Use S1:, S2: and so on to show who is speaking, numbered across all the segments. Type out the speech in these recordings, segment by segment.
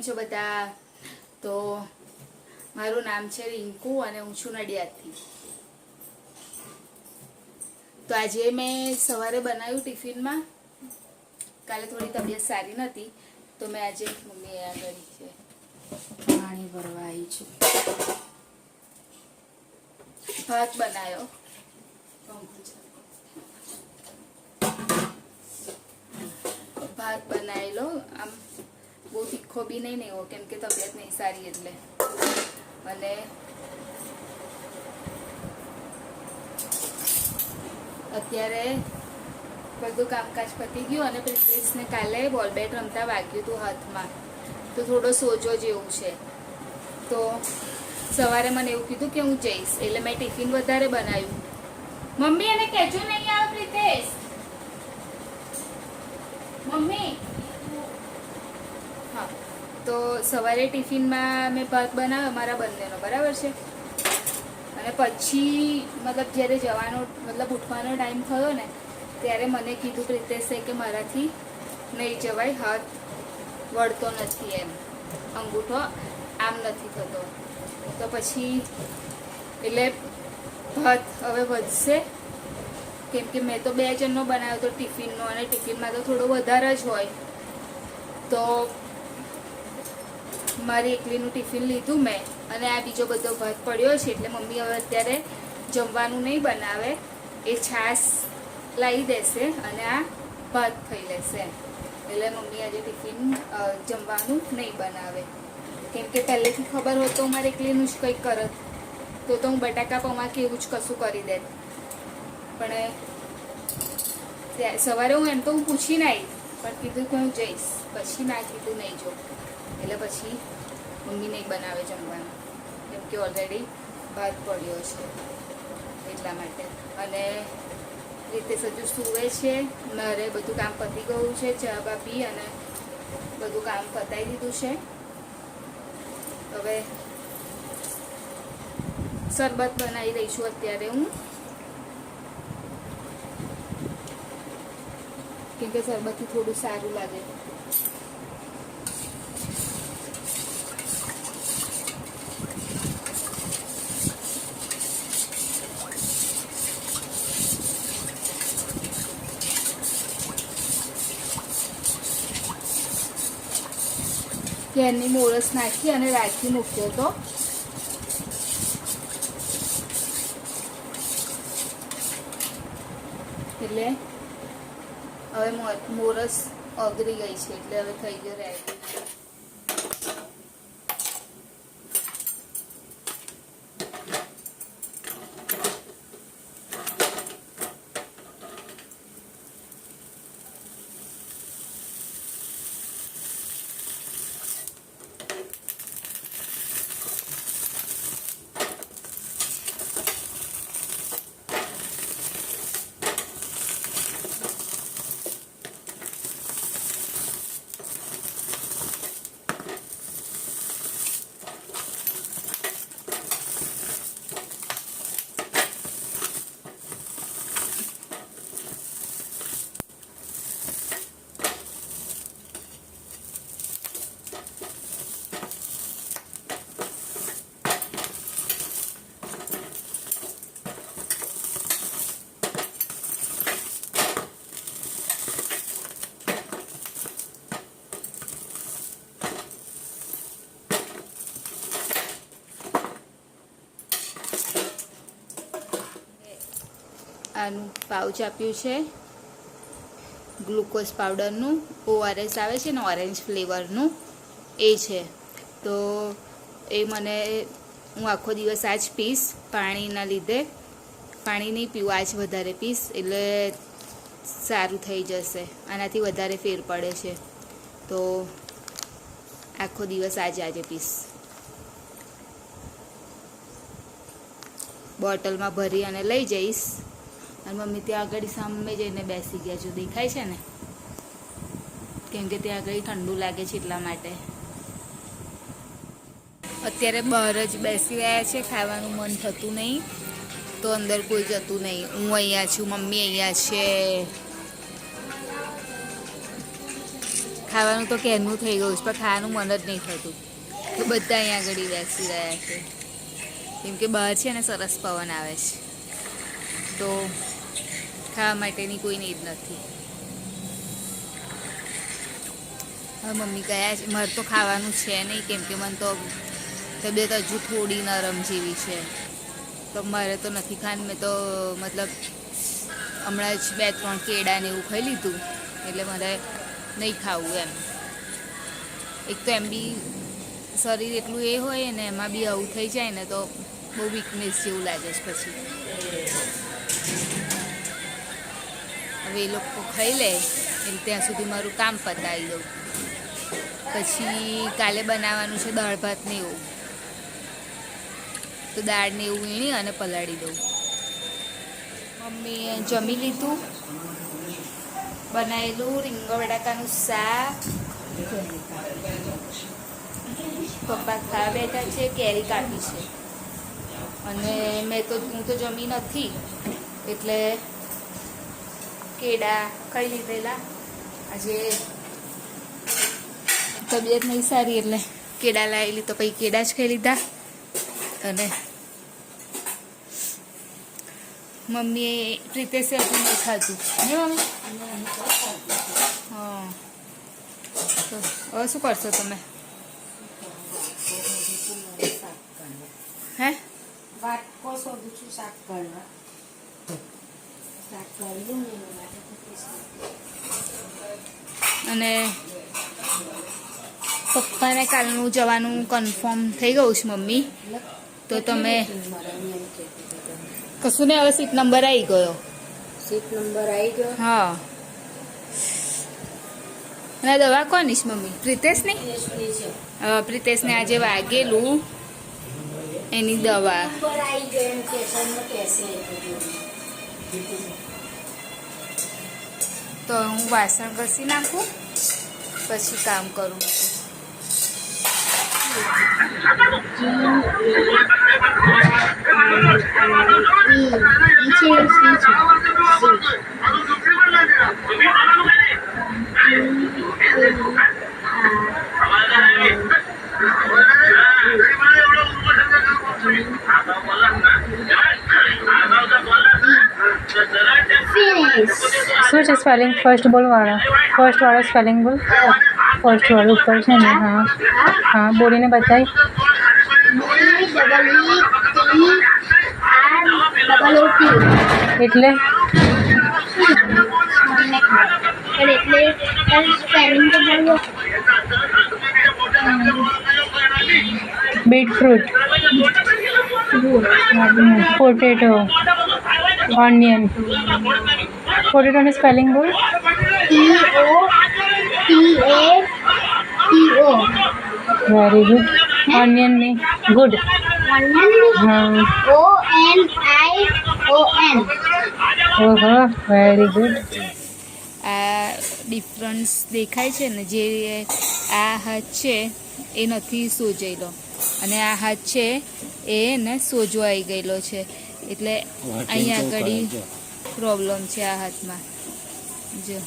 S1: છો બધા? તો મારું નામ છે રિંકુ અને હું છું નડિયાદથી. તો આજે મેં સવારે બનાવ્યું ટિફિનમાં. કાલે થોડી તબિયત સારી નહોતી તો મેં આજે મમ્મી આગળ છે પાણી ભરવા આવી છું. ભાત બનાવ્યો. ભાત બનાવેલો, આમ બહુ તીખો બી નહીં એવો, કેમ કે તબિયત નહીં સારી એટલે. અને અત્યારે બધું કામકાજ પતી ગયું અને પ્રિન્સેસને કાલે બોલ બેટ રમતા વાગ્યું હતું હાથમાં, તો થોડો સોજો જેવું છે. તો સવારે મને એવું કીધું કે હું જઈશ, એટલે મેં ટિફિન વધારે બનાવ્યું. મમ્મી એને કહેજો નહીં આવે પ્રિન્સેસ. મમ્મી હા, તો સવારે ટિફિનમાં મેં ભાત બનાવ્યો મારા બંનેનો, બરાબર છે. અને પછી મતલબ જ્યારે જવાનો મતલબ ઉઠવાનો ટાઈમ થયો ને ત્યારે મને કીધું પ્રિતેશે કે મારાથી નહીં જવાય, હાથ વળતો નથી, એમ અંગૂઠો આમ નથી થતો. તો પછી એટલે ભાત હવે વધશે, કેમ કે મેં તો 2 જણનો બનાવ્યો હતો ટિફિનનો, અને ટિફિનમાં તો થોડો વધારે જ હોય. તો મારી એકલીનું ટિફિન લીધું મેં, અને આ બીજો બધો ભાત પડ્યો છે. એટલે મમ્મી હવે અત્યારે જમવાનું નહીં બનાવે, એ છાશ લાવી દેશે અને આ ભાત ખાઈ લેશે. એટલે મમ્મી આજે ટિફિન જમવાનું નહીં બનાવે, કેમ કે પહેલેથી ખબર હોત તો મારે એકલીનું જ કંઈક કરત, તો હું બટાકા પૌવા કે એવું જ કશું કરી દેત. પણ સવારે હું પૂછીને આવી, પણ કીધું કે હું જઈશ, પછી ના કીધું નહીં જો. એટલે પછી મમ્મી નહીં બનાવે જમવાનું, કેમ કે ઓલરેડી ભાત પડ્યો છે એટલા માટે. અને રીતે હજુ સૂવે છે, મારે બધું કામ પતી ગયું છે, ચા બા પી અને બધું કામ પતાવી દીધું છે. હવે શરબત બનાવી રહી છું અત્યારે હું, કેમ કે શરબતથી થોડું સારું લાગે. કેરની મોરસ નાખી અને રાખી મૂક્યો તો, એટલે હવે મોરસ ઓગળી ગઈ છે, એટલે હવે થઈ ગયો રેડી. આનું પાઉચ આપ્યું છે ગ્લુકોઝ પાવડરનું, ORS આવે છે ને ઓરેન્જ ફ્લેવરનું, એ છે. તો એ મને હું આખો દિવસ આ જ પીશ પાણીના લીધે. પાણી નહીં પીવું, આ જ વધારે પીશ એટલે સારું થઈ જશે. આનાથી વધારે ફેર પડે છે, તો આખો દિવસ આજે પીશ. બોટલમાં ભરી અને લઈ જઈશ. અને મમ્મી ત્યાં આગળ સામે જઈને બેસી ગયા, જો દેખાય છે ને, કેમ કે ત્યાં આગળ ઠંડુ લાગે છે એટલા માટે. અત્યારે બહાર જ બેસી રહ્યા છે, ખાવાનું મન થતું નહીં તો અંદર કોઈ જતું નહીં. હું અહીંયા છું, મમ્મી અહીંયા છે, ખાવાનું તો ક્યારનું થઈ ગયું છે, પણ ખાવાનું મન જ નહીં થતું. તો બધા અહીંયા આગળ બેસી રહ્યા છે, કેમ કે બહાર છે ને સરસ પવન આવે છે, તો ખાવા માટેની કોઈ નીડ નથી. હવે મમ્મી ગયા છે, મારે તો ખાવાનું છે નહીં, કેમ કે મને તો તબિયત હજુ થોડી નરમ જેવી છે, તો મારે તો નથી ખાવાનું. મેં તો મતલબ હમણાં જ 2-3 કેળા ને એવું ખાઈ લીધું, એટલે મારે નહીં ખાવું એમ. એક તો એમ બી શરીર એટલું એ હોય ને, એમાં બી આવું થઈ જાય ને તો બહુ વીકનેસ જેવું લાગે છે પછી. હવે એ લોકો ખાઈ લે એટલે ત્યાં સુધી મારું કામ પતાવી દઉં. પછી કાલે બનાવવાનું છે દાળ ભાત ને એવું, તો દાળ ને એવું વીણી અને પલાળી દઉં. મમ્મીએ જમી લીધું, બનાવેલું રીંગણ બટાકાનું શાક. પપ્પા ખાવા બેઠા છે, કેરી કાપી છે, અને હું તો જમી નથી એટલે કેળા ખાઈ લીધેલા. આજે તબિયત નહીં સારી એટલે કેળા લાવેલી, તો પછી કેળા જ ખાઈ લીધા. અને મમ્મીએ પ્રીતેશે હતું નહીં ખાધું ને મમ્મી? હા, તો હવે શું કરશો તમે? હે અને પપ્પાને કાલનું જવાનું કન્ફર્મ થઈ ગયું છે મમ્મી, તો તમે કશું ને હવે સીટ નંબર આવી ગયો. હા, અને દવા કોની છે મમ્મી? પ્રીતેશની? પ્રીતેશને આજે વાગેલું એની દવા. તો હું વાસણ ઘસી નાખું પછી કામ કરું.
S2: શું છે સ્પેલિંગ? ફર્સ્ટ વાળો સ્પેલિંગ બોલ. ફર્સ્ટ વાળો ઉપર છે ને? હા હા, બોલીને બતાવી. એટલે બીટરૂટ, પોટેટો, ઓનિયન. પોટેટોની સ્પેલિંગ બોલ. POTATO. Very good. ઓનિયનની ગુડ. હા. ONION. ઓહો, વેરી ગુડ.
S1: આ ડિફરન્સ દેખાય છે ને, જે આ હાથ છે એ નથી સોજાયેલો, અને આ હાથ છે એ ને સોજવાઈ ગયેલો છે, એટલે અહીંયા આગળ પ્રોબ્લેમ છે. આ હાથમાં જો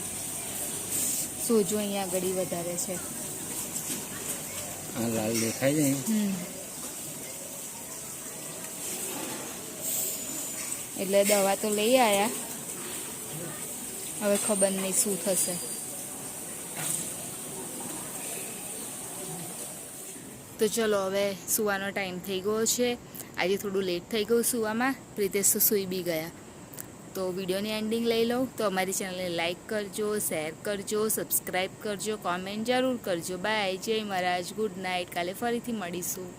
S1: સોજો અહીંયા આગળ વધારે છે.
S3: આ લાલ દેખાય છે.
S1: એટલે દવા તો લઈ આવ્યા, હવે ખબર નહીં શું થશે. તો ચલો હવે સૂવાનો ટાઈમ થઈ ગયો છે. આજે થોડું લેટ થઈ ગયું સૂવામાં, પ્રીતેશ તો સૂઈ બી ગયા. તો વિડીયોની એન્ડિંગ લઈ લઉં. તો અમારી ચેનલને લાઇક કરજો, શેર કરજો, સબસ્ક્રાઈબ કરજો, કોમેન્ટ જરૂર કરજો. બાય, જય મહારાજ, ગુડ નાઇટ. કાલે ફરીથી મળીશું.